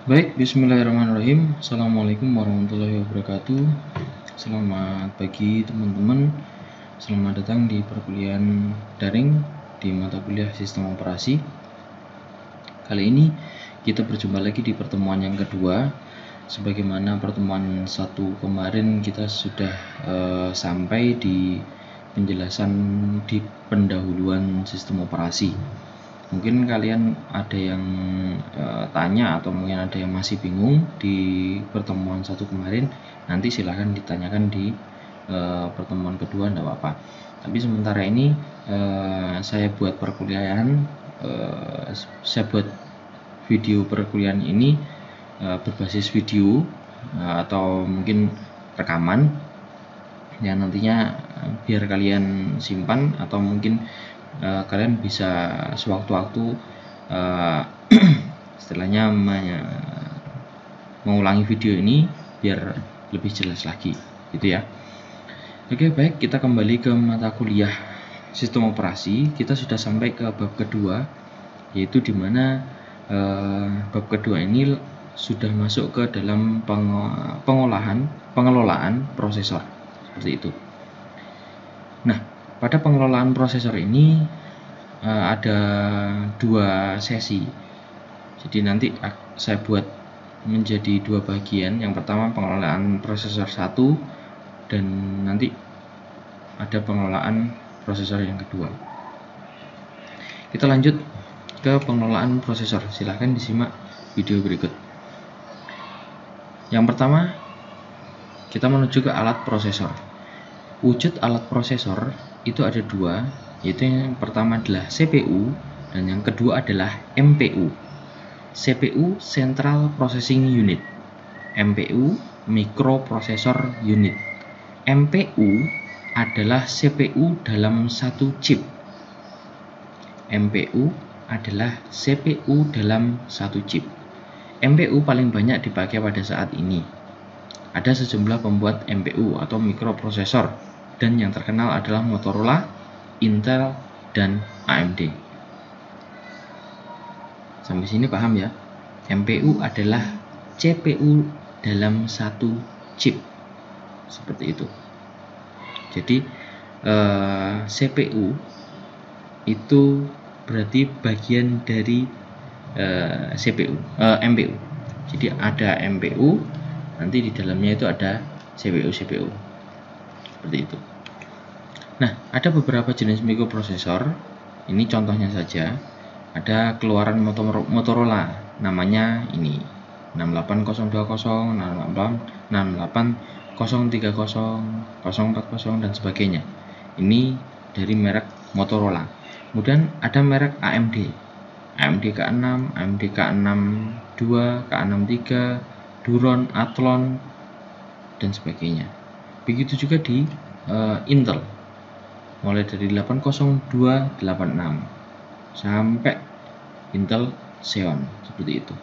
Baik, bismillahirrahmanirrahim. Assalamualaikum warahmatullahi wabarakatuh. Selamat pagi teman-teman. Selamat datang di perkuliahan daring di mata kuliah Sistem Operasi. Kali ini kita berjumpa lagi di pertemuan yang kedua. Sebagaimana pertemuan satu kemarin kita sudah sampai di penjelasan di pendahuluan sistem operasi. Mungkin kalian ada yang tanya atau mungkin ada yang masih bingung di pertemuan satu kemarin, nanti silahkan ditanyakan di pertemuan kedua, enggak apa-apa. Tapi sementara ini saya buat perkuliahan, saya buat video perkuliahan ini berbasis video atau mungkin rekaman yang nantinya biar kalian simpan atau mungkin kalian bisa sewaktu-waktu istilahnya mengulangi video ini biar lebih jelas lagi gitu ya. Oke, baik, kita kembali ke mata kuliah sistem operasi. Kita sudah sampai ke bab kedua, yaitu dimana bab kedua ini sudah masuk ke dalam pengelolaan prosesor seperti itu. Nah, pada pengelolaan prosesor ini ada dua sesi. Jadi nanti saya buat menjadi dua bagian. Yang pertama pengelolaan prosesor 1 dan nanti ada pengelolaan prosesor yang kedua. Kita lanjut ke pengelolaan prosesor. Silahkan disimak video berikut. Yang pertama, kita menuju ke alat prosesor. Wujud alat prosesor itu ada dua, yaitu yang pertama adalah CPU dan yang kedua adalah MPU. CPU Central Processing Unit, MPU Microprocessor Unit. MPU adalah CPU dalam satu chip. MPU adalah CPU dalam satu chip. MPU paling banyak dipakai pada saat ini. Ada sejumlah pembuat MPU atau mikroprosesor dan yang terkenal adalah Motorola, Intel, dan AMD. Sampai sini paham ya? MPU adalah CPU dalam satu chip. Seperti itu. Jadi CPU itu berarti bagian dari MPU. Jadi ada MPU, nanti di dalamnya itu ada CPU seperti itu. Nah, ada beberapa jenis mikroprosesor. Ini contohnya saja. Ada keluaran Motorola, namanya ini 68020, 68030, 040, dan sebagainya. Ini dari merek Motorola. Kemudian ada merek AMD, AMD K6, AMD K62, K63, Duron, Athlon, dan sebagainya. Begitu juga di Intel, mulai dari 80286 sampai Intel Xeon, seperti itu.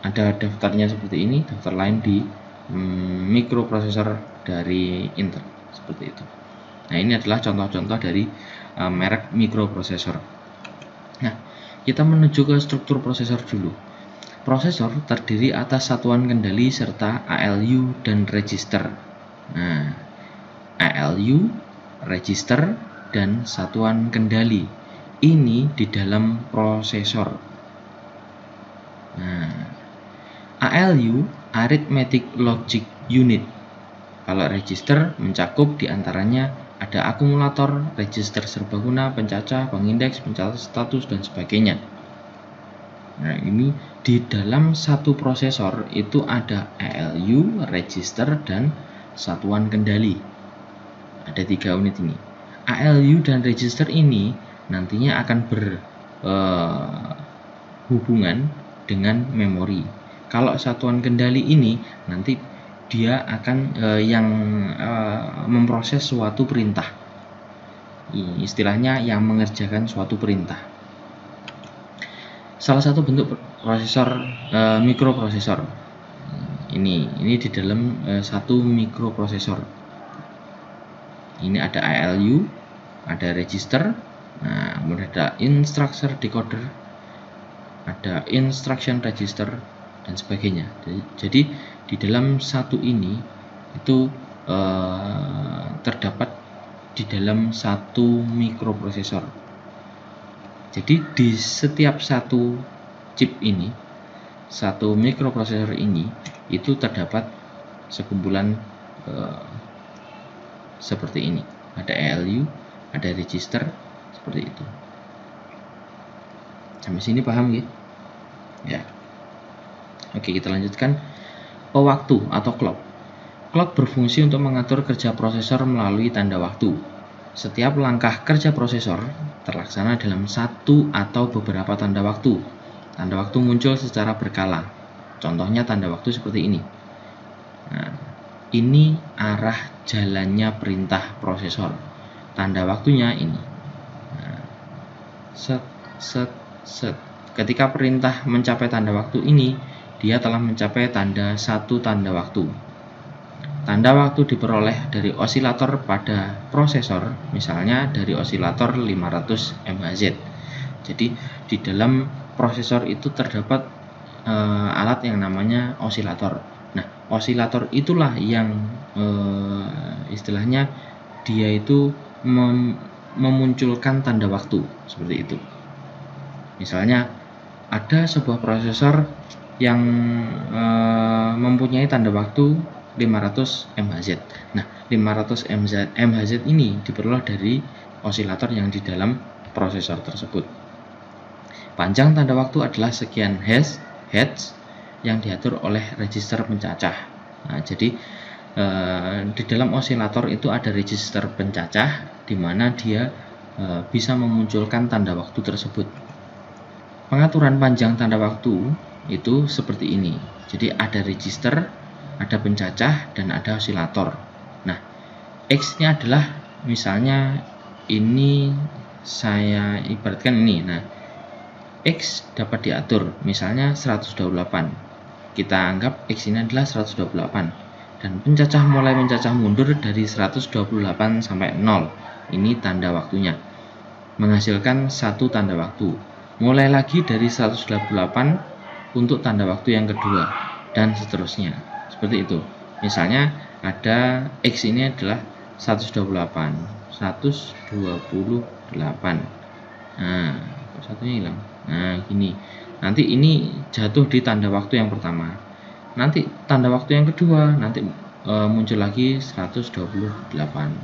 Ada daftarnya seperti ini, daftar lain di mikroprosesor dari Intel, seperti itu. Nah, ini adalah contoh-contoh dari merek mikroprosesor. Nah, kita menuju ke struktur prosesor dulu. Prosesor terdiri atas satuan kendali serta ALU dan register. Nah, ALU, register, dan satuan kendali ini di dalam prosesor. Nah, ALU, Arithmetic Logic Unit. Kalau register mencakup diantaranya ada akumulator, register serbaguna, pencacah, pengindeks, pencatat status, dan sebagainya. Nah, ini di dalam satu prosesor itu ada ALU, register, dan satuan kendali. Ada 3 unit ini. ALU dan register ini nantinya akan berhubungan dengan memori. Kalau satuan kendali ini nanti dia akan yang memproses suatu perintah. Istilahnya yang mengerjakan suatu perintah. Salah satu bentuk prosesor mikroprosesor. Ini di dalam satu mikroprosesor. Ini ada ALU, ada register, nah kemudian ada instructor decoder, ada instruction register, dan sebagainya. Jadi di dalam satu ini itu terdapat di dalam satu mikroprosesor. Jadi di setiap satu chip ini, satu mikroprosesor ini, itu terdapat sekumpulan seperti ini. Ada ALU, ada register, seperti itu. Sampai sini paham ya? Ya. Oke, kita lanjutkan. Waktu atau clock. Clock berfungsi untuk mengatur kerja prosesor melalui tanda waktu. Setiap langkah kerja prosesor terlaksana dalam satu atau beberapa tanda waktu. Tanda waktu muncul secara berkala. Contohnya tanda waktu seperti ini. Nah, ini arah jalannya perintah prosesor. Tanda waktunya ini. Nah, set. Ketika perintah mencapai tanda waktu ini, dia telah mencapai satu tanda waktu. Tanda waktu diperoleh dari osilator pada prosesor, misalnya dari osilator 500 MHz. Jadi di dalam prosesor itu terdapat alat yang namanya osilator. Nah, osilator itulah yang istilahnya dia itu memunculkan tanda waktu seperti itu. Misalnya ada sebuah prosesor yang mempunyai tanda waktu 500 MHz. Nah, 500 MHz ini diperoleh dari osilator yang di dalam prosesor tersebut. Panjang tanda waktu adalah sekian hertz yang diatur oleh register pencacah. Nah, jadi di dalam osilator itu ada register pencacah di mana dia bisa memunculkan tanda waktu tersebut. Pengaturan panjang tanda waktu itu seperti ini. Jadi ada register, ada pencacah, dan ada osilator. Nah, X-nya adalah misalnya ini saya ibaratkan ini. Nah, X dapat diatur misalnya 128. Kita anggap X ini adalah 128. Dan pencacah mulai mencacah mundur dari 128 sampai 0. Ini tanda waktunya. Menghasilkan satu tanda waktu. Mulai lagi dari 128 untuk tanda waktu yang kedua, dan seterusnya. Seperti itu. Misalnya ada X ini adalah 128. Nah, satunya hilang. Nah, gini. Nanti ini jatuh di tanda waktu yang pertama. Nanti tanda waktu yang kedua, nanti muncul lagi 128.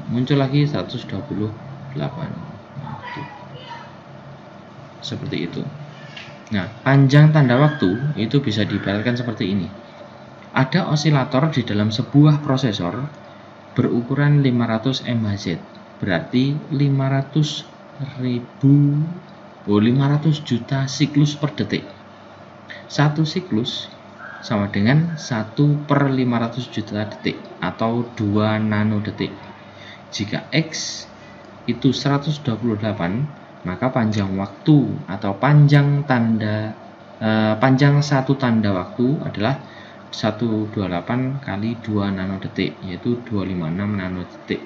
Muncul lagi 128. Seperti itu. Nah, panjang tanda waktu itu bisa diibaratkan seperti ini. Ada osilator di dalam sebuah prosesor berukuran 500 MHz, berarti 500 juta siklus per detik. Satu siklus sama dengan 1/500 juta detik atau 2 nanodetik. Jika X itu 128, maka panjang waktu atau panjang satu tanda waktu adalah 128 kali 2 nanodetik, yaitu 256 nanodetik.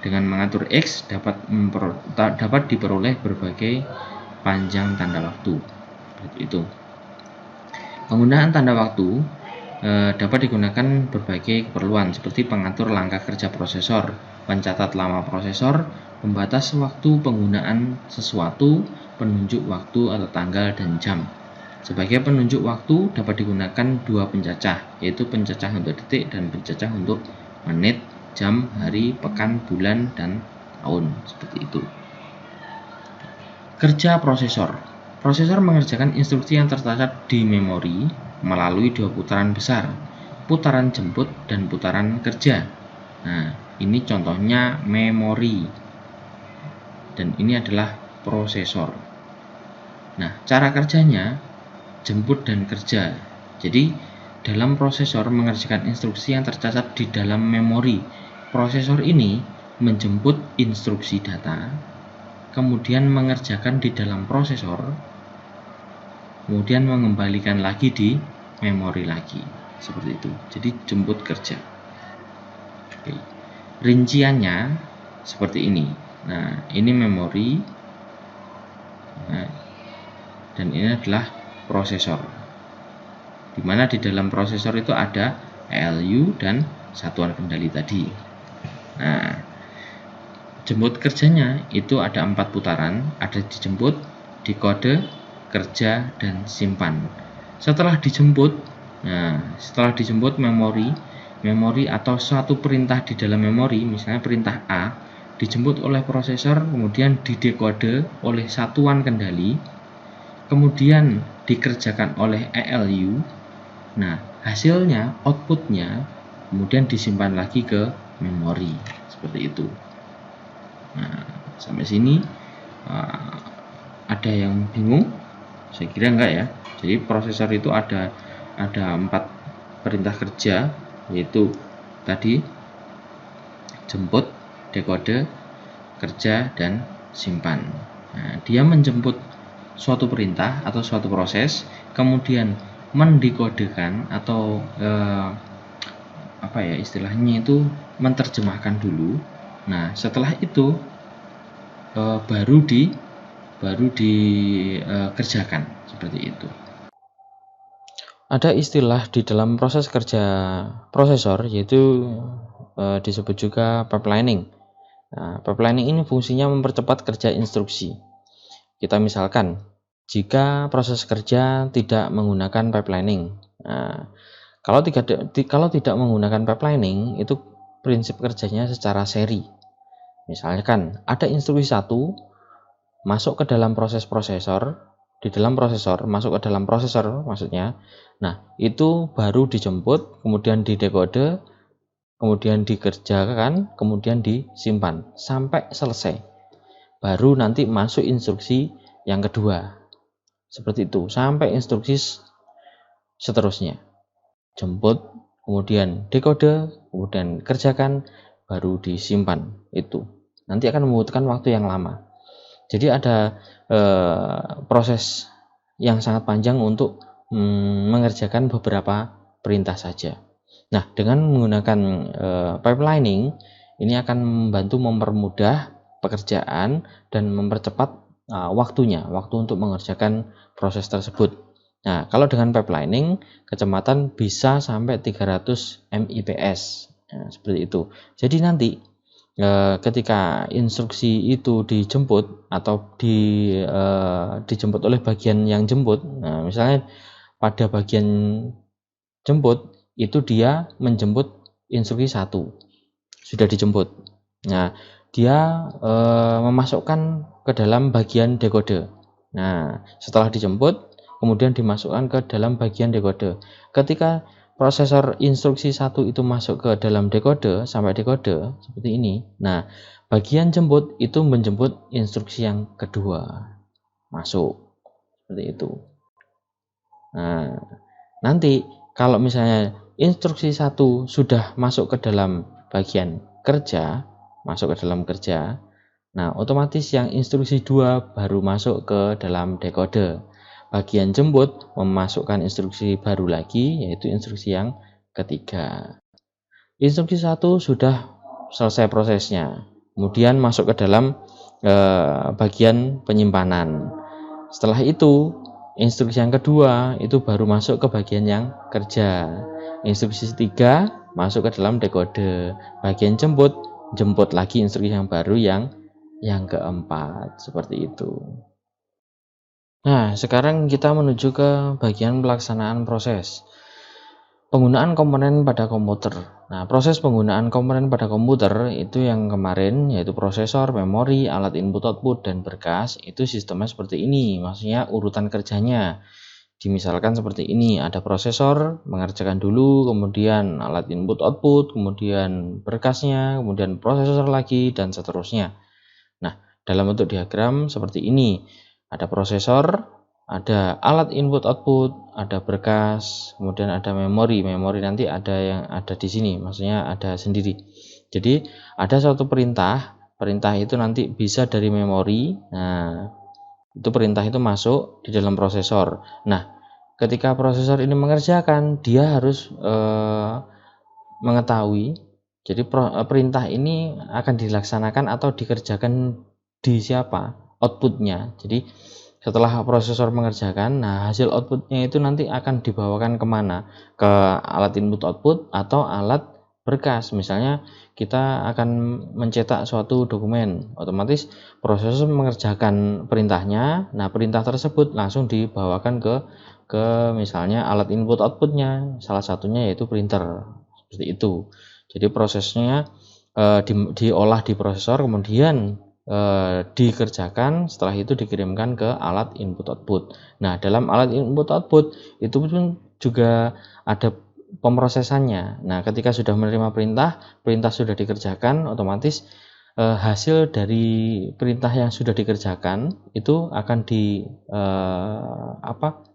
Dengan mengatur X dapat diperoleh berbagai panjang tanda waktu. Seperti itu. Penggunaan tanda waktu dapat digunakan berbagai keperluan seperti pengatur langkah kerja prosesor, pencatat lama prosesor, pembatas waktu penggunaan sesuatu, penunjuk waktu atau tanggal dan jam. Sebagai penunjuk waktu dapat digunakan dua pencacah, yaitu pencacah untuk detik dan pencacah untuk menit, jam, hari, pekan, bulan, dan tahun. Seperti itu. Kerja prosesor. Prosesor mengerjakan instruksi yang tercatat di memori melalui dua putaran besar, putaran jemput dan putaran kerja. Nah, ini contohnya memori. Dan ini adalah prosesor. Nah, cara kerjanya jemput dan kerja. Jadi, dalam prosesor mengerjakan instruksi yang tercatat di dalam memori. Prosesor ini menjemput instruksi data, kemudian mengerjakan di dalam prosesor, kemudian mengembalikan lagi di memori lagi. Seperti itu. Jadi, jemput kerja. Oke. Rinciannya seperti ini. Nah, ini memori. Nah, dan ini adalah prosesor, di mana di dalam prosesor itu ada ALU dan satuan kendali tadi. Nah, jemput kerjanya itu ada 4 putaran, ada dijemput, dikode, kerja, dan simpan. Setelah dijemput memori atau suatu perintah di dalam memori, misalnya perintah A, dijemput oleh prosesor, kemudian didekode oleh satuan kendali, kemudian dikerjakan oleh ALU. Nah, hasilnya, outputnya, kemudian disimpan lagi ke memori, seperti itu. Nah, sampai sini ada yang bingung? Saya kira enggak ya. Jadi prosesor itu ada 4 perintah kerja, yaitu tadi jemput, dekode, kerja, dan simpan. Nah, dia menjemput suatu perintah atau suatu proses, kemudian mendikodekan atau istilahnya itu menerjemahkan dulu. Nah, setelah itu baru dikerjakan, seperti itu. Ada istilah di dalam proses kerja prosesor, yaitu disebut juga pipelining. Nah, pipelining ini fungsinya mempercepat kerja instruksi. Kita misalkan, jika proses kerja tidak menggunakan pipelining. Nah, kalau tidak menggunakan pipelining, itu prinsip kerjanya secara seri. Misalkan ada instruksi 1 masuk ke dalam prosesor, di dalam prosesor, masuk ke dalam prosesor maksudnya. Nah, itu baru dijemput, kemudian didekode, kemudian dikerjakan, kemudian disimpan sampai selesai. Baru nanti masuk instruksi yang kedua. Seperti itu, sampai instruksi seterusnya. Jemput, kemudian dekode, kemudian kerjakan, baru disimpan. Itu nanti akan membutuhkan waktu yang lama. Jadi ada proses yang sangat panjang untuk mengerjakan beberapa perintah saja. Nah, dengan menggunakan pipelining, ini akan membantu mempermudah pekerjaan dan mempercepat waktu untuk mengerjakan proses tersebut. Nah, kalau dengan pipelining, kecepatan bisa sampai 300 Mbps. Nah, seperti itu. Jadi nanti ketika instruksi itu dijemput atau dijemput oleh bagian yang jemput, nah, misalnya pada bagian jemput itu dia menjemput instruksi 1 sudah dijemput. Nah, dia memasukkan ke dalam bagian dekode. Nah, setelah dijemput kemudian dimasukkan ke dalam bagian dekode. Ketika prosesor instruksi 1 itu masuk ke dalam dekode sampai dekode seperti ini. Nah, bagian jemput itu menjemput instruksi yang kedua masuk, seperti itu. Nah, nanti kalau misalnya instruksi 1 sudah masuk ke dalam bagian kerja, nah otomatis yang instruksi 2 baru masuk ke dalam dekode. Bagian jemput memasukkan instruksi baru lagi, yaitu instruksi yang ketiga. Instruksi 1 sudah selesai prosesnya, kemudian masuk ke dalam bagian penyimpanan. Setelah itu, instruksi yang kedua itu baru masuk ke bagian yang kerja. Instruksi 3 masuk ke dalam dekode. Bagian jemput lagi instruksi yang baru yang keempat, seperti itu. Nah, sekarang kita menuju ke bagian pelaksanaan proses. Penggunaan komponen pada komputer. Nah, proses penggunaan komponen pada komputer itu yang kemarin, yaitu prosesor, memori, alat input-output, dan berkas, itu sistemnya seperti ini. Maksudnya urutan kerjanya. Dimisalkan seperti ini, ada prosesor, mengerjakan dulu, kemudian alat input-output, kemudian berkasnya, kemudian prosesor lagi, dan seterusnya. Nah, dalam bentuk diagram seperti ini. Ada prosesor, ada alat input output, ada berkas, kemudian ada memori. Memori nanti ada yang ada di sini, maksudnya ada sendiri. Jadi ada suatu perintah itu nanti bisa dari memori. Nah, itu perintah itu masuk di dalam prosesor. Nah, ketika prosesor ini mengerjakan, dia harus mengetahui. Jadi perintah ini akan dilaksanakan atau dikerjakan di siapa, outputnya. Jadi setelah prosesor mengerjakan, nah hasil outputnya itu nanti akan dibawakan kemana? Ke alat input output atau alat berkas. Misalnya kita akan mencetak suatu dokumen, otomatis prosesor mengerjakan perintahnya. Nah, perintah tersebut langsung dibawakan ke misalnya alat input outputnya, salah satunya yaitu printer, seperti itu. Jadi prosesnya diolah di prosesor, kemudian dikerjakan, setelah itu dikirimkan ke alat input output. Nah, dalam alat input output itu pun juga ada pemrosesannya. Nah, ketika sudah menerima perintah sudah dikerjakan, otomatis hasil dari perintah yang sudah dikerjakan itu akan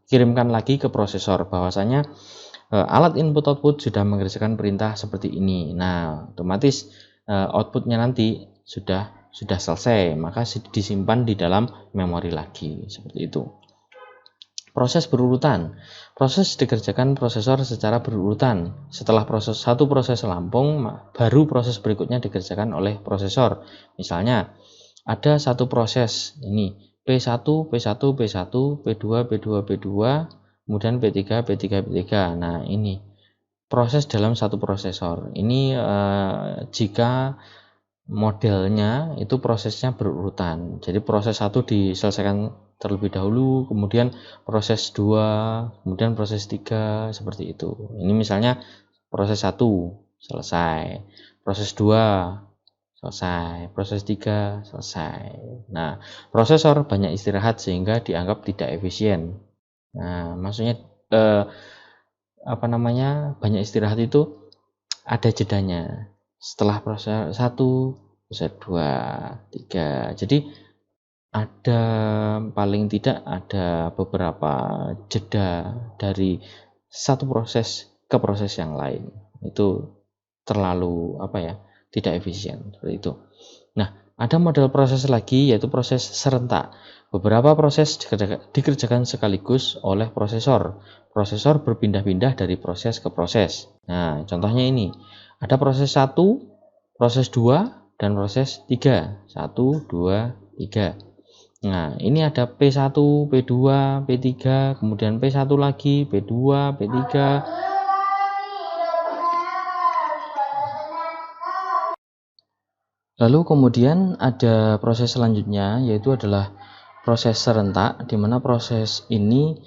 kirimkan lagi ke prosesor, bahwasanya alat input output sudah mengerjakan perintah seperti ini. Nah, otomatis outputnya nanti sudah selesai, maka disimpan di dalam memori lagi, seperti itu. Proses berurutan. Proses dikerjakan prosesor secara berurutan. Setelah satu proses rampung, baru proses berikutnya dikerjakan oleh prosesor. Misalnya ada satu proses ini P1, P1, P1, P2, P2, P2, kemudian P3, P3, P3. Nah, ini proses dalam satu prosesor. Ini jika modelnya itu prosesnya berurutan. Jadi proses 1 diselesaikan terlebih dahulu, kemudian proses 2, kemudian proses 3, seperti itu. Ini misalnya proses 1 selesai, proses 2 selesai, proses 3 selesai. Nah, prosesor banyak istirahat sehingga dianggap tidak efisien. Nah, maksudnya banyak istirahat itu ada jedanya. Setelah proses 1, proses 2, 3. Jadi ada paling tidak ada beberapa jeda dari satu proses ke proses yang lain. Itu terlalu tidak efisien, seperti itu. Nah, ada model proses lagi yaitu proses serentak. Beberapa proses dikerjakan sekaligus oleh prosesor. Prosesor berpindah-pindah dari proses ke proses. Nah, contohnya ini. Ada proses 1, proses 2, dan proses 3. 1, 2, 3. Nah, ini ada P1, P2, P3, kemudian P1 lagi, P2, P3. Lalu kemudian ada proses selanjutnya, yaitu adalah proses serentak, di mana proses ini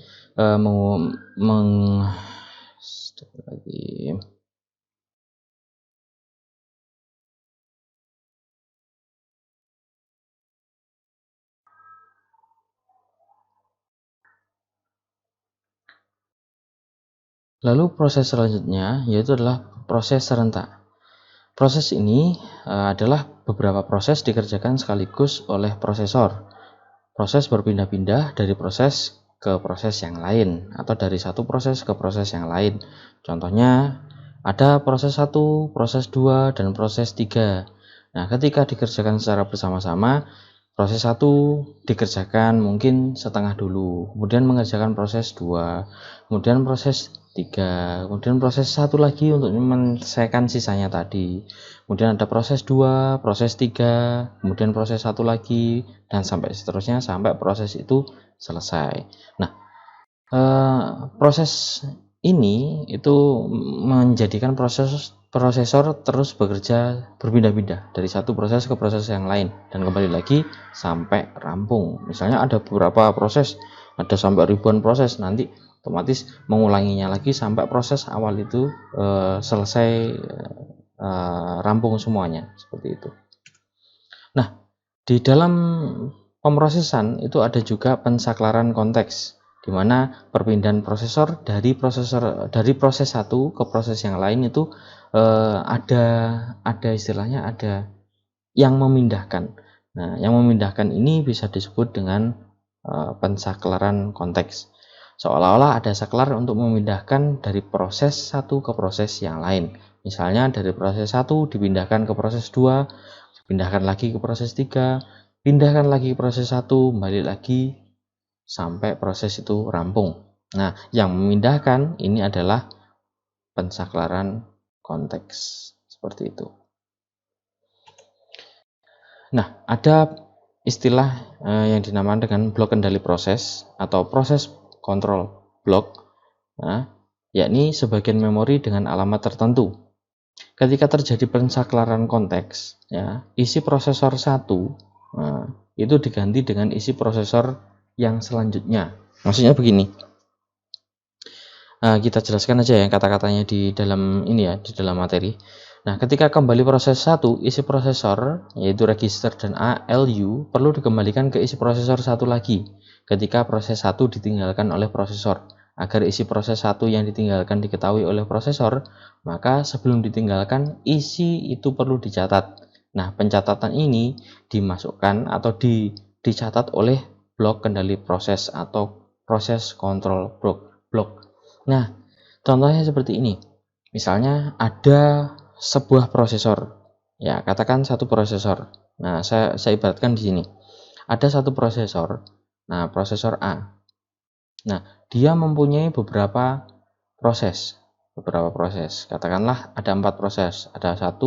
Lalu proses selanjutnya yaitu adalah proses serentak. Proses ini adalah beberapa proses dikerjakan sekaligus oleh prosesor. Proses berpindah-pindah dari proses ke proses yang lain atau dari satu proses ke proses yang lain. Contohnya ada proses 1, proses 2, dan proses 3. Nah, ketika dikerjakan secara bersama-sama, proses 1 dikerjakan mungkin setengah dulu, kemudian mengerjakan proses 2, kemudian proses 3, kemudian proses 1 lagi untuk menyelesaikan sisanya tadi. Kemudian ada proses 2, proses 3, kemudian proses 1 lagi, dan sampai seterusnya sampai proses itu selesai. Nah, proses ini itu menjadikan prosesor terus bekerja berpindah-pindah dari satu proses ke proses yang lain dan kembali lagi sampai rampung. Misalnya ada beberapa proses, ada sampai ribuan proses, nanti otomatis mengulanginya lagi sampai proses awal itu selesai rampung semuanya, seperti itu. Nah, di dalam pemrosesan itu ada juga pensaklaran konteks, di mana perpindahan prosesor dari proses satu ke proses yang lain itu ada istilahnya ada yang memindahkan. Nah, yang memindahkan ini bisa disebut dengan pensaklaran konteks. Seolah-olah ada saklar untuk memindahkan dari proses satu ke proses yang lain. Misalnya dari proses 1 dipindahkan ke proses 2, dipindahkan lagi ke proses 3, pindahkan lagi ke proses 1, balik lagi sampai proses itu rampung. Nah, yang memindahkan ini adalah pensaklaran konteks, seperti itu. Nah, ada istilah yang dinamakan dengan blok kendali proses atau proses control block, yakni sebagian memori dengan alamat tertentu. Ketika terjadi pensaklaran konteks, isi prosesor 1 itu diganti dengan isi prosesor yang selanjutnya. Maksudnya begini, kita jelaskan aja ya kata-katanya di dalam ini ya, di dalam materi. Nah, ketika kembali proses 1, isi prosesor yaitu register dan ALU perlu dikembalikan ke isi prosesor 1 lagi ketika proses 1 ditinggalkan oleh prosesor. Agar isi proses 1 yang ditinggalkan diketahui oleh prosesor, maka sebelum ditinggalkan isi itu perlu dicatat. Nah, pencatatan ini dimasukkan atau dicatat oleh blok kendali proses atau proses control block. Nah, contohnya seperti ini. Misalnya ada sebuah prosesor. Ya, katakan satu prosesor. Nah, saya ibaratkan di sini. Ada satu prosesor. Nah, prosesor A. Nah, dia mempunyai beberapa proses. Katakanlah ada 4 proses. Ada 1,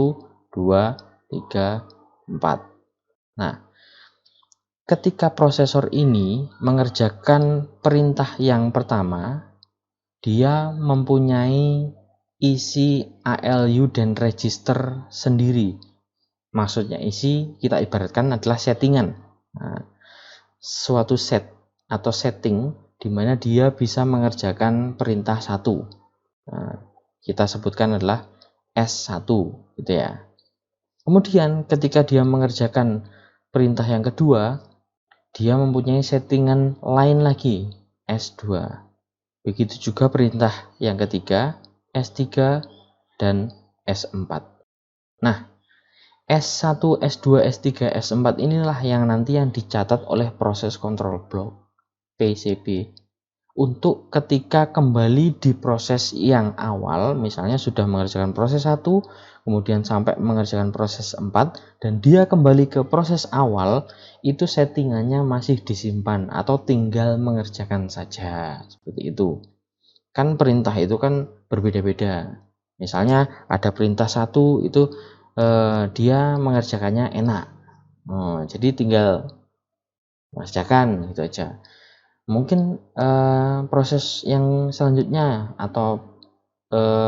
2, 3, 4. Nah, ketika prosesor ini mengerjakan perintah yang pertama, dia mempunyai isi ALU dan register sendiri. Maksudnya isi kita ibaratkan adalah settingan. Nah, suatu set atau setting di mana dia bisa mengerjakan perintah 1. Nah, kita sebutkan adalah S1 gitu ya. Kemudian ketika dia mengerjakan perintah yang kedua, dia mempunyai settingan lain lagi, S2. Begitu juga perintah yang ketiga, S3 dan S4. Nah, S1, S2, S3, S4 inilah yang nanti yang dicatat oleh proses control block PCB untuk ketika kembali di proses yang awal, misalnya sudah mengerjakan proses 1, kemudian sampai mengerjakan proses 4, dan dia kembali ke proses awal, itu settingannya masih disimpan atau tinggal mengerjakan saja, seperti itu. Kan perintah itu kan berbeda-beda. Misalnya ada perintah 1 itu dia mengerjakannya enak, jadi tinggal mengerjakan gitu aja. Mungkin proses yang selanjutnya atau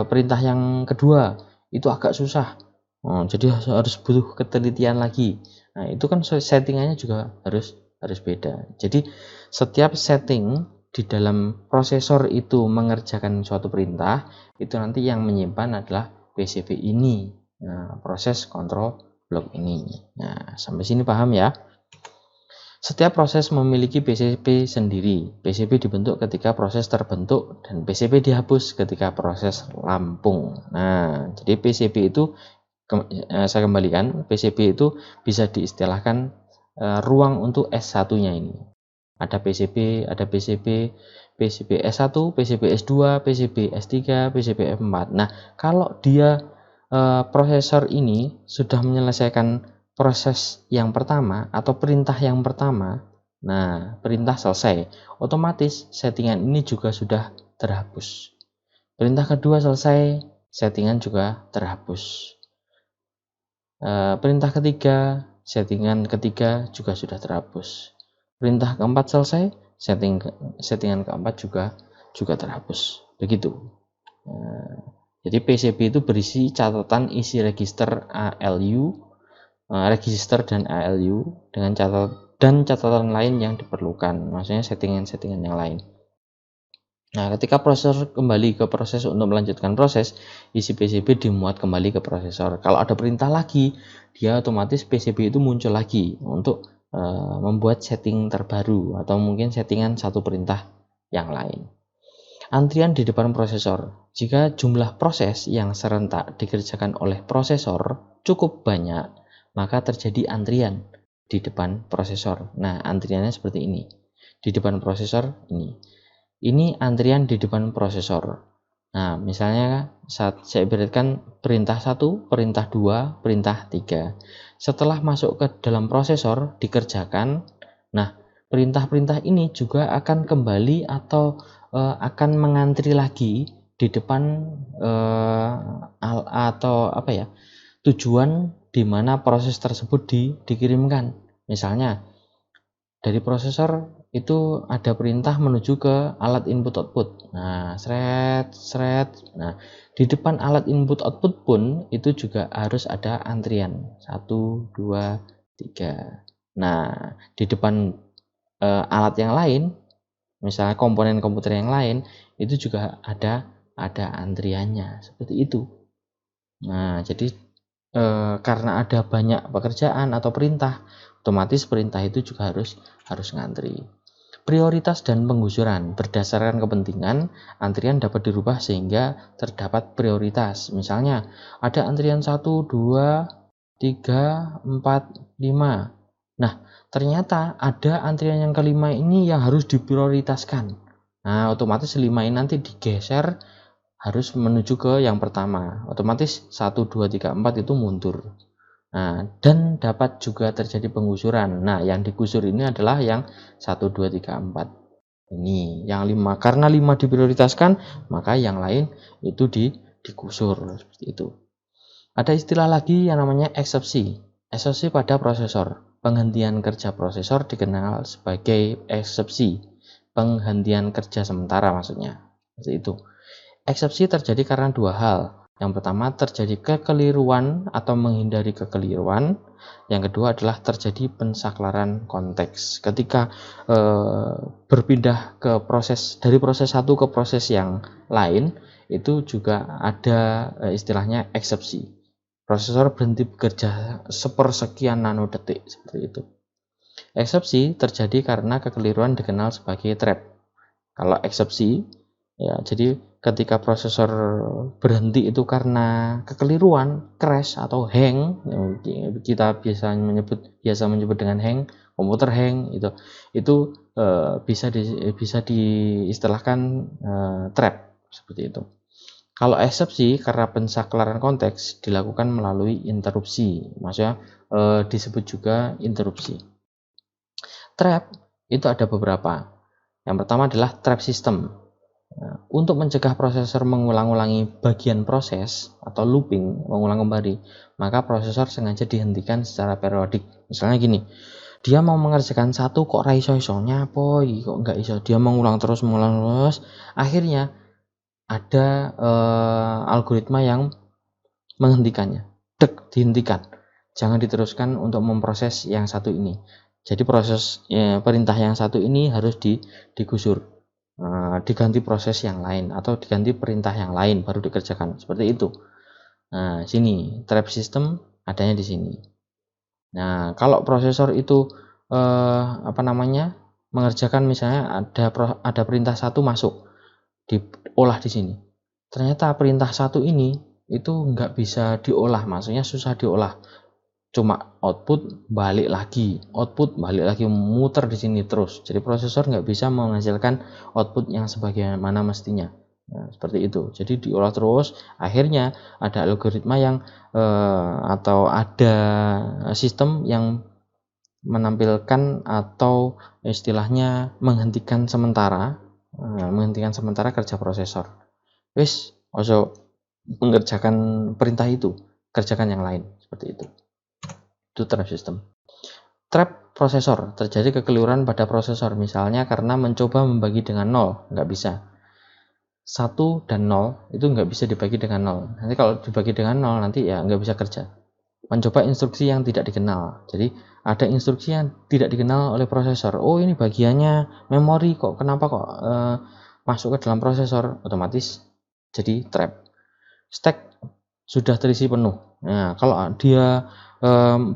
perintah yang kedua itu agak susah, jadi harus butuh ketelitian lagi. Nah, itu kan settingannya juga harus beda. Jadi setiap setting di dalam prosesor itu mengerjakan suatu perintah, itu nanti yang menyimpan adalah PCB ini, proses control block ini. Nah, sampai sini paham ya? Setiap proses memiliki PCB sendiri. PCB dibentuk ketika proses terbentuk dan PCB dihapus ketika proses rampung. Nah, jadi PCB itu saya kembalikan, PCB itu bisa diistilahkan ruang untuk S1-nya ini. Ada PCB, PCB S1, PCB S2, PCB S3, PCB F4. Nah, kalau dia prosesor ini sudah menyelesaikan proses yang pertama atau perintah yang pertama, nah perintah selesai, otomatis settingan ini juga sudah terhapus. Perintah kedua selesai, settingan juga terhapus. Perintah ketiga, settingan ketiga juga sudah terhapus. Perintah keempat selesai, settingan keempat juga terhapus. Begitu. Jadi PCB itu berisi catatan isi register ALU, register dan ALU dengan catatan lain yang diperlukan, maksudnya settingan-settingan yang lain. Nah, ketika prosesor kembali ke proses untuk melanjutkan proses, isi PCB dimuat kembali ke prosesor. Kalau ada perintah lagi, dia otomatis PCB itu muncul lagi untuk membuat setting terbaru atau mungkin settingan satu perintah yang lain. Antrian di depan prosesor. Jika jumlah proses yang serentak dikerjakan oleh prosesor cukup banyak, maka terjadi antrian di depan prosesor. Nah, antriannya seperti ini. Di depan prosesor ini. Ini antrian di depan prosesor. Nah, misalnya saat saya ibaratkan perintah 1, perintah 2, perintah 3. Setelah masuk ke dalam prosesor dikerjakan, nah, perintah-perintah ini juga akan kembali atau akan mengantri lagi di depan tujuan di mana proses tersebut dikirimkan. Misalnya dari prosesor itu ada perintah menuju ke alat input output. Nah, Nah, di depan alat input output pun itu juga harus ada antrian 1, 2, 3. Nah, di depan alat yang lain, misalnya komponen komputer yang lain, itu juga ada antriannya seperti itu. Nah, jadi karena ada banyak pekerjaan atau perintah, otomatis perintah itu juga harus ngantri. Prioritas dan penggusuran berdasarkan kepentingan, antrian dapat dirubah sehingga terdapat prioritas. Misalnya ada antrian 1, 2, 3, 4, 5. Nah, ternyata ada antrian yang kelima ini yang harus diprioritaskan. Nah, otomatis 5 ini nanti digeser harus menuju ke yang pertama. Otomatis 1, 2, 3, 4 itu mundur. Nah, dan dapat juga terjadi penggusuran. Nah, yang digusur ini adalah yang 1, 2, 3, 4. Ini yang 5. Karena 5 diprioritaskan, maka yang lain itu digusur seperti itu. Ada istilah lagi yang namanya eksepsi. Eksepsi pada prosesor. Penghentian kerja prosesor dikenal sebagai eksepsi. Penghentian kerja sementara maksudnya. Seperti itu. Eksepsi terjadi karena dua hal. Yang pertama terjadi kekeliruan atau menghindari kekeliruan. Yang kedua adalah terjadi pensaklaran konteks. Ketika berpindah ke dari proses satu ke proses yang lain, itu juga ada istilahnya eksepsi. Prosesor berhenti bekerja sepersekian nanodetik seperti itu. Eksepsi terjadi karena kekeliruan dikenal sebagai trap. Kalau eksepsi ya, jadi ketika prosesor berhenti itu karena kekeliruan, crash atau hang, kita biasa menyebut dengan hang, komputer hang, itu bisa diistilahkan trap seperti itu. Kalau eksepsi karena pensaklaran konteks dilakukan melalui interupsi, maksudnya disebut juga interupsi. Trap itu ada beberapa. Yang pertama adalah trap system. Nah, untuk mencegah prosesor mengulang-ulangi bagian proses atau looping, mengulang kembali, maka prosesor sengaja dihentikan secara periodik. Misalnya gini, dia mau mengerjakan satu kok ra iso-isonya apa kok enggak iso, dia mengulang terus, akhirnya ada algoritma yang menghentikannya. Dihentikan. Jangan diteruskan untuk memproses yang satu ini. Jadi proses perintah yang satu ini harus digusur. Diganti proses yang lain atau diganti perintah yang lain baru dikerjakan seperti itu. Nah, sini trap system adanya di sini. Nah, kalau prosesor itu mengerjakan misalnya ada perintah satu masuk diolah di sini. Ternyata perintah satu ini itu nggak bisa diolah, maksudnya susah diolah. Cuma output balik lagi, muter di sini terus. Jadi prosesor nggak bisa menghasilkan output yang sebagaimana mestinya. Nah, seperti itu. Jadi diolah terus. Akhirnya ada algoritma yang atau ada sistem yang menampilkan atau istilahnya menghentikan sementara kerja prosesor. Wis, ojo mengerjakan perintah itu, kerjakan yang lain seperti itu. Itu trap system. Trap prosesor, terjadi kekeliruan pada prosesor, misalnya karena mencoba membagi dengan 0, nggak bisa. 1 dan 0 itu nggak bisa dibagi dengan 0. Nanti kalau dibagi dengan 0 nanti ya nggak bisa kerja. Mencoba instruksi yang tidak dikenal. Jadi ada instruksi yang tidak dikenal oleh prosesor. Oh, ini bagiannya memori kok, kenapa kok masuk ke dalam prosesor, otomatis jadi trap. Stack sudah terisi penuh. Nah, kalau dia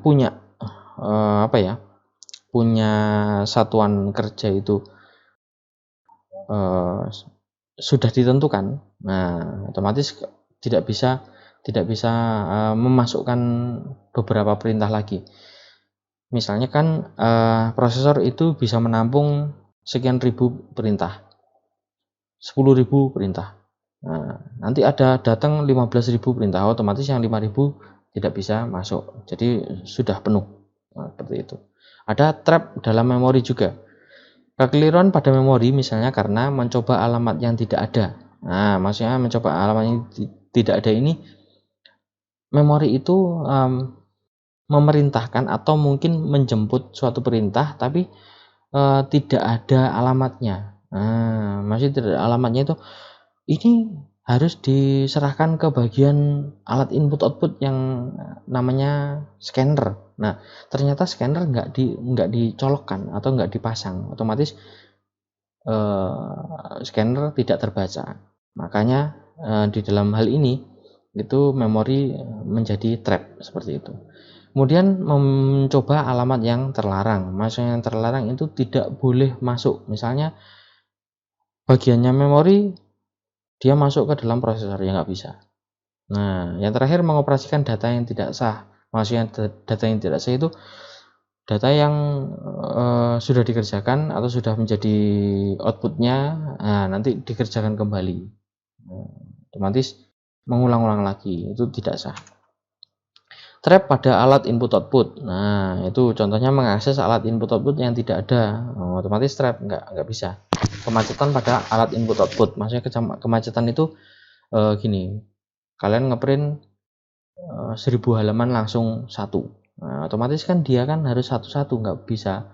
punya punya satuan kerja itu sudah ditentukan, nah otomatis tidak bisa memasukkan beberapa perintah lagi. Misalnya kan prosesor itu bisa menampung sekian ribu perintah, 10.000 perintah. Nah, nanti ada datang 15.000 perintah, otomatis yang 5.000 tidak bisa masuk, jadi sudah penuh. Nah, seperti itu. Ada trap dalam memori juga. Kekeliruan pada memori misalnya karena mencoba alamat yang tidak ada. Nah, maksudnya mencoba alamat yang tidak ada ini, memori itu memerintahkan atau mungkin menjemput suatu perintah, tapi tidak ada alamatnya. Nah, masih tidak ada alamatnya itu ini harus diserahkan ke bagian alat input output yang namanya scanner. Nah, ternyata scanner nggak dicolokkan atau nggak dipasang, otomatis scanner tidak terbaca. Makanya di dalam hal ini itu memori menjadi trap seperti itu. Kemudian mencoba alamat yang terlarang. Maksudnya yang terlarang itu tidak boleh masuk. Misalnya bagiannya memori dia masuk ke dalam prosesor, ya nggak bisa. Nah, yang terakhir mengoperasikan data yang tidak sah. Maksudnya data yang tidak sah itu data yang sudah dikerjakan atau sudah menjadi outputnya, nah, nanti dikerjakan kembali. Otomatis mengulang-ulang lagi, itu tidak sah. Trap pada alat input output. Nah, itu contohnya mengakses alat input output yang tidak ada. Otomatis trap, nggak bisa. Kemacetan pada alat input output. Maksudnya kemacetan itu gini. Kalian ngeprint 1000 halaman langsung satu. Nah, otomatis kan dia kan harus satu-satu, nggak bisa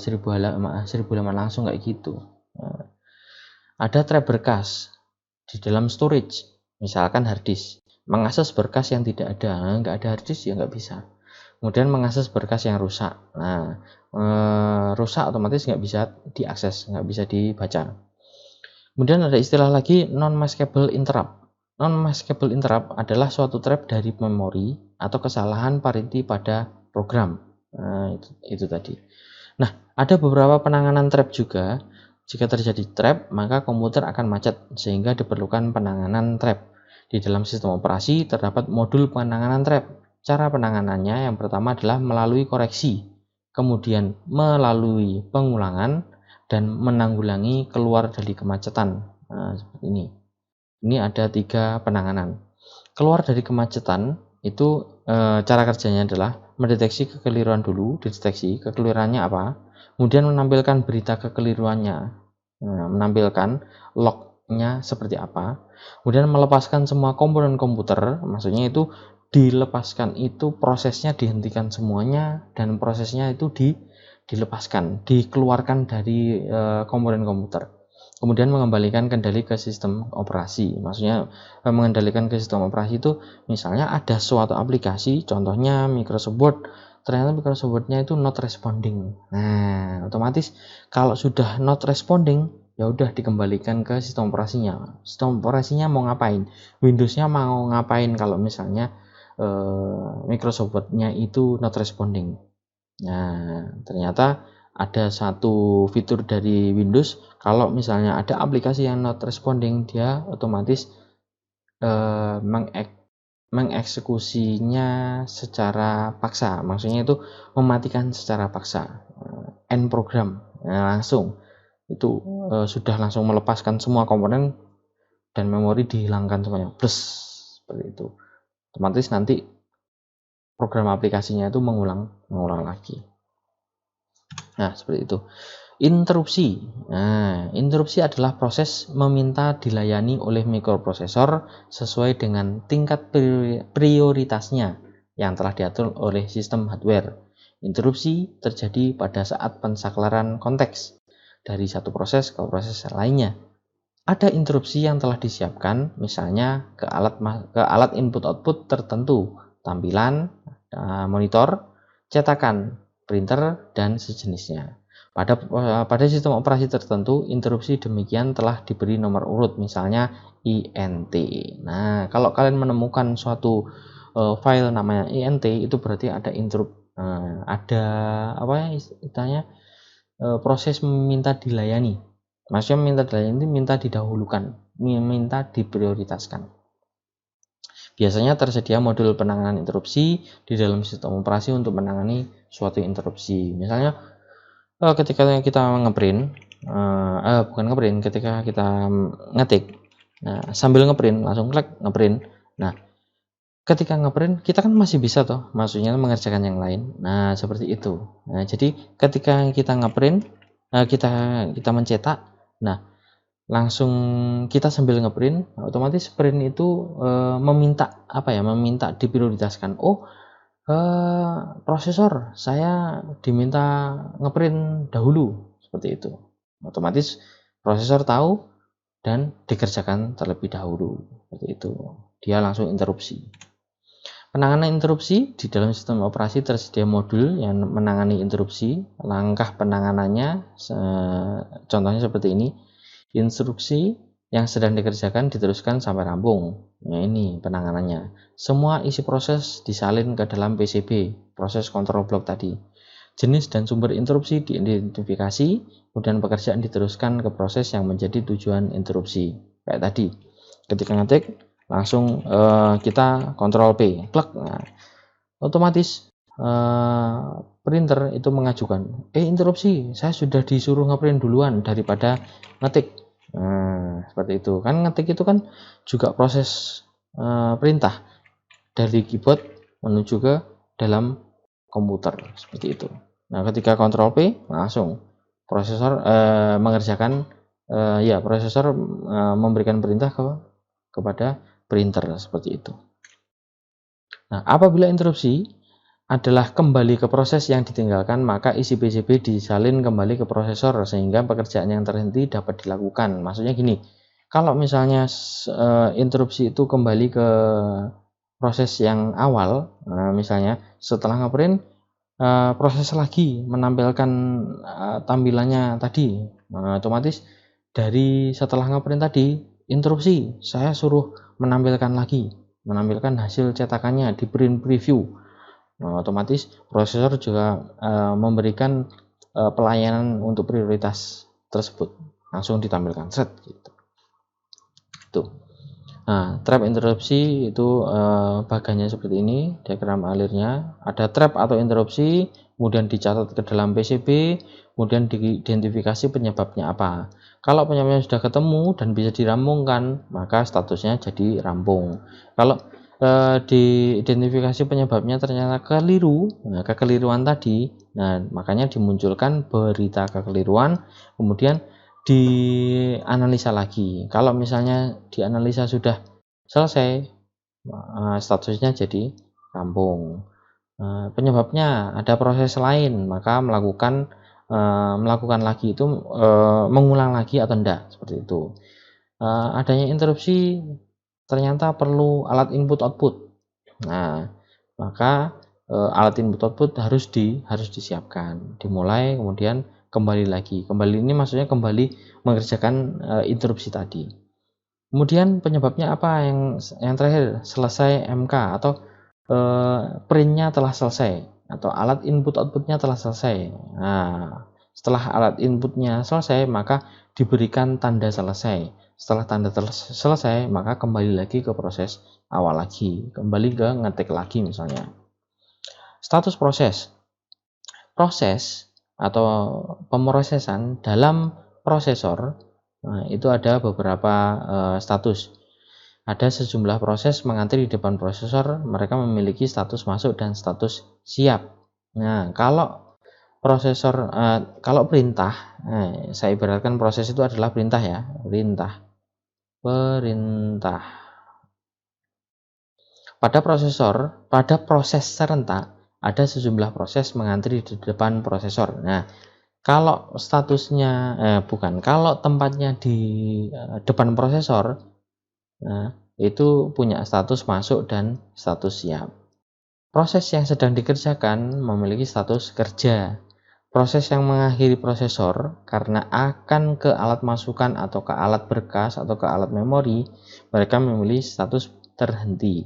1000 halaman langsung kayak gitu. Nah, ada trap berkas di dalam storage, misalkan hard disk. Mengakses berkas yang tidak ada, nggak ada hard disk ya nggak bisa. Kemudian mengakses berkas yang rusak. Nah, rusak otomatis nggak bisa diakses, nggak bisa dibaca. Kemudian ada istilah lagi non-maskable interrupt. Non-maskable interrupt adalah suatu trap dari memori atau kesalahan parity pada program. Nah, itu tadi. Nah, ada beberapa penanganan trap juga. Jika terjadi trap, maka komputer akan macet sehingga diperlukan penanganan trap. Di dalam sistem operasi terdapat modul penanganan trap. Cara penanganannya yang pertama adalah melalui koreksi, kemudian melalui pengulangan, dan menanggulangi keluar dari kemacetan. Nah, seperti ini. Ini ada 3 penanganan. Keluar dari kemacetan itu cara kerjanya adalah mendeteksi kekeliruan dulu, dideteksi kekeliruannya apa, kemudian menampilkan berita kekeliruannya, menampilkan lognya seperti apa, kemudian melepaskan semua komponen komputer, maksudnya itu dilepaskan itu prosesnya dihentikan semuanya dan prosesnya itu dilepaskan, dikeluarkan dari komponen komputer. Kemudian mengembalikan kendali ke sistem operasi. Maksudnya mengendalikan ke sistem operasi itu misalnya ada suatu aplikasi, contohnya Microsoft Word, ternyata Microsoft Word-nya itu not responding. Nah, otomatis kalau sudah not responding, ya udah dikembalikan ke sistem operasinya. Sistem operasinya mau ngapain? Windows-nya mau ngapain kalau misalnya Microsoft Word-nya itu not responding. Nah, ternyata ada satu fitur dari Windows, kalau misalnya ada aplikasi yang not responding, dia otomatis mengeksekusinya secara paksa. Maksudnya itu mematikan secara paksa, end program. Nah, langsung itu sudah langsung melepaskan semua komponen dan memori dihilangkan semuanya. Plus seperti itu. Otomatis nanti program aplikasinya itu mengulang lagi. Nah, seperti itu. Interupsi. Nah, interupsi adalah proses meminta dilayani oleh mikroprosesor sesuai dengan tingkat prioritasnya yang telah diatur oleh sistem hardware. Interupsi terjadi pada saat pensaklaran konteks dari satu proses ke proses lainnya. Ada interupsi yang telah disiapkan, misalnya ke alat input-output tertentu, tampilan, monitor, cetakan, printer, dan sejenisnya. Pada sistem operasi tertentu, interupsi demikian telah diberi nomor urut, misalnya INT. Nah, kalau kalian menemukan suatu file namanya INT, itu berarti ada interrupt, ada apa ya istilahnya, proses meminta dilayani. Maksudnya meminta dilayani itu minta didahulukan, minta diprioritaskan. Biasanya tersedia modul penanganan interupsi di dalam sistem operasi untuk menangani suatu interupsi. Misalnya ketika kita ngeprint, ketika kita ngetik, nah sambil ngeprint langsung klik ngeprint. Nah, ketika ngeprint kita kan masih bisa toh, maksudnya mengerjakan yang lain. Nah, seperti itu. Nah, jadi ketika kita ngeprint, kita mencetak, nah langsung kita sambil ngeprint, otomatis print itu meminta diprioritaskan. Oh, prosesor saya diminta ngeprint dahulu, seperti itu. Otomatis prosesor tahu dan dikerjakan terlebih dahulu, seperti itu. Dia langsung interupsi. Penanganan interupsi di dalam sistem operasi tersedia modul yang menangani interupsi. Langkah penanganannya contohnya seperti ini. Instruksi yang sedang dikerjakan diteruskan sampai rampung. Nah, ini penanganannya. Semua isi proses disalin ke dalam PCB, proses control block tadi. Jenis dan sumber interupsi diidentifikasi, kemudian pekerjaan diteruskan ke proses yang menjadi tujuan interupsi. Kayak tadi, ketika ngetik langsung kita Ctrl P, klik. Nah, otomatis printer itu mengajukan, interupsi, saya sudah disuruh ngeprint duluan daripada ngetik. Nah, seperti itu kan, ngetik itu kan juga proses perintah dari keyboard menuju ke dalam komputer, seperti itu. Nah, ketika Ctrl P langsung prosesor mengerjakan prosesor memberikan perintah kepada printer, seperti itu. Nah, apabila interupsi adalah kembali ke proses yang ditinggalkan, maka isi PCB disalin kembali ke prosesor sehingga pekerjaan yang terhenti dapat dilakukan. Maksudnya gini, kalau misalnya interupsi itu kembali ke proses yang awal, misalnya setelah ngeprint proses lagi menampilkan tampilannya tadi, otomatis dari setelah ngeprint tadi interupsi, saya suruh menampilkan hasil cetakannya di print preview. Nah, otomatis prosesor juga memberikan pelayanan untuk prioritas tersebut, langsung ditampilkan set gitu. Tuh. Nah, trap interupsi itu bagannya seperti ini, diagram alirnya. Ada trap atau interupsi, kemudian dicatat ke dalam PCB, kemudian diidentifikasi penyebabnya apa. Kalau penyebabnya sudah ketemu dan bisa dirampungkan, maka statusnya jadi rampung. Kalau diidentifikasi penyebabnya ternyata keliru, kekeliruan tadi, nah makanya dimunculkan berita kekeliruan, kemudian dianalisa lagi. Kalau misalnya dianalisa sudah selesai, statusnya jadi rampung. Penyebabnya ada proses lain, maka melakukan lagi itu mengulang lagi atau enggak, seperti itu. Adanya interupsi ternyata perlu alat input output. Nah, maka alat input output harus disiapkan, dimulai, kemudian kembali lagi. Kembali ini maksudnya kembali mengerjakan interupsi tadi. Kemudian penyebabnya apa? Yang terakhir, selesai MK atau printnya telah selesai atau alat input outputnya telah selesai. Nah, setelah alat inputnya selesai, maka diberikan tanda selesai. Setelah tanda selesai, maka kembali lagi ke proses awal lagi, kembali ke ngetik lagi misalnya. Status proses. Proses atau pemrosesan dalam prosesor, itu ada beberapa status. Ada sejumlah proses mengantri di depan prosesor, mereka memiliki status masuk dan status siap. Nah, kalau prosesor, kalau perintah, saya ibaratkan proses itu adalah perintah ya, perintah. Pada proses serentak ada sejumlah proses mengantri di depan prosesor. Nah, kalau statusnya kalau tempatnya di depan prosesor, nah, itu punya status masuk dan status siap. Proses yang sedang dikerjakan memiliki status kerja. Proses yang mengakhiri prosesor karena akan ke alat masukan atau ke alat berkas atau ke alat memori, mereka memiliki status terhenti.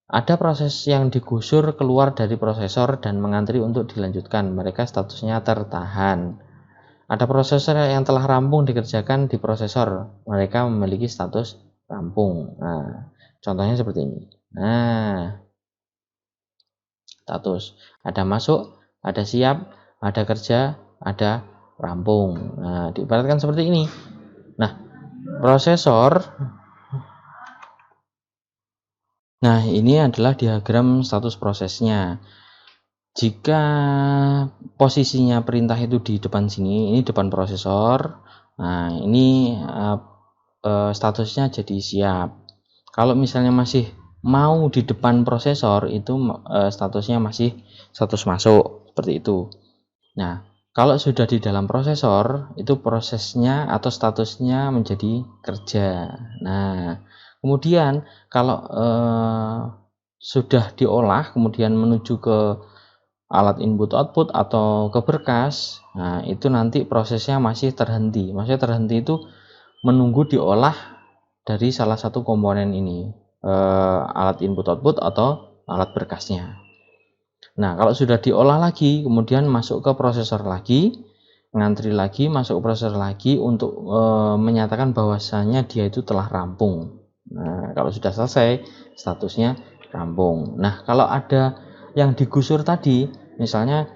Ada proses yang digusur keluar dari prosesor dan mengantri untuk dilanjutkan, mereka statusnya tertahan. Ada prosesor yang telah rampung dikerjakan di prosesor, mereka memiliki status rampung. Nah, contohnya seperti ini. Nah, status ada masuk, ada siap, ada kerja, ada rampung. Nah, diibaratkan seperti ini. Nah, prosesor. Nah, ini adalah diagram status prosesnya. Jika posisinya perintah itu di depan sini, ini depan prosesor. Nah, ini statusnya jadi siap. Kalau misalnya masih mau di depan prosesor itu statusnya masih status masuk seperti itu. Nah, kalau sudah di dalam prosesor itu prosesnya atau statusnya menjadi kerja. Nah, kemudian kalau sudah diolah kemudian menuju ke alat input output atau ke berkas, nah itu nanti prosesnya masih terhenti. Maksudnya terhenti itu menunggu diolah dari salah satu komponen ini, alat input output atau alat berkasnya. Nah, kalau sudah diolah lagi, kemudian masuk ke prosesor lagi, ngantri lagi, masuk ke prosesor lagi untuk menyatakan bahwasannya dia itu telah rampung. Nah, kalau sudah selesai, statusnya rampung. Nah, kalau ada yang digusur tadi, misalnya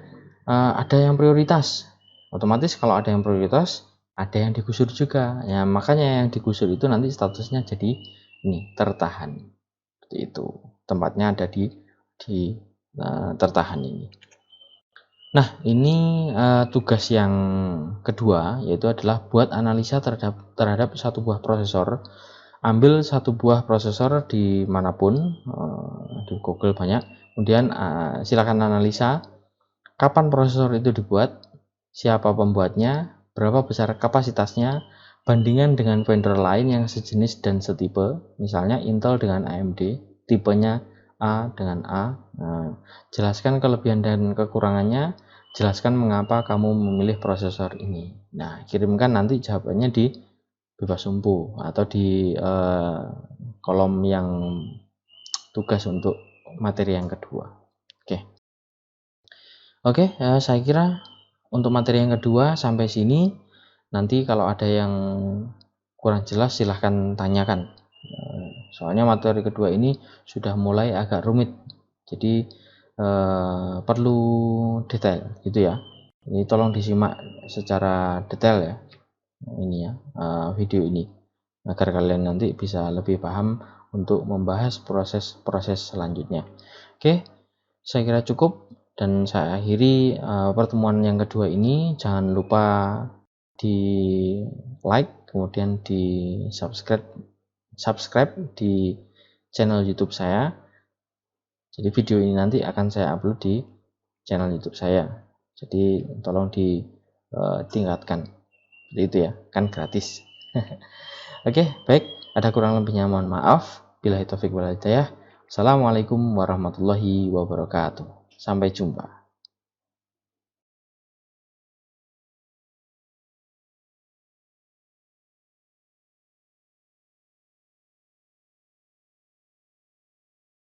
ada yang prioritas, otomatis kalau ada yang prioritas, ada yang digusur juga. Ya, makanya yang digusur itu nanti statusnya jadi ini tertahan. Seperti itu. Tempatnya ada di tertahan ini. Nah, ini tugas yang kedua, yaitu adalah buat analisa terhadap satu buah prosesor. Ambil satu buah prosesor dimanapun, di Google banyak. Kemudian silakan analisa kapan prosesor itu dibuat, siapa pembuatnya, berapa besar kapasitasnya, bandingan dengan vendor lain yang sejenis dan setipe, misalnya Intel dengan AMD, tipenya A dengan A. Nah, jelaskan kelebihan dan kekurangannya, jelaskan mengapa kamu memilih prosesor ini. Nah, kirimkan nanti jawabannya di bebas umpu atau di kolom yang tugas untuk materi yang kedua. Oke, saya kira untuk materi yang kedua sampai sini. Nanti kalau ada yang kurang jelas silahkan tanyakan. Soalnya materi kedua ini sudah mulai agak rumit, jadi perlu detail gitu ya. Ini tolong disimak secara detail ya, ini ya, video ini, agar kalian nanti bisa lebih paham untuk membahas proses-proses selanjutnya. Oke, saya kira cukup dan saya akhiri pertemuan yang kedua ini. Jangan lupa di like, kemudian di subscribe di channel YouTube saya. Jadi video ini nanti akan saya upload di channel YouTube saya. Jadi tolong ditingkatkan. Seperti itu ya, kan gratis. Oke, baik. Ada kurang lebihnya mohon maaf. Billahi taufik wal hidayah. Assalamualaikum warahmatullahi wabarakatuh. Sampai jumpa.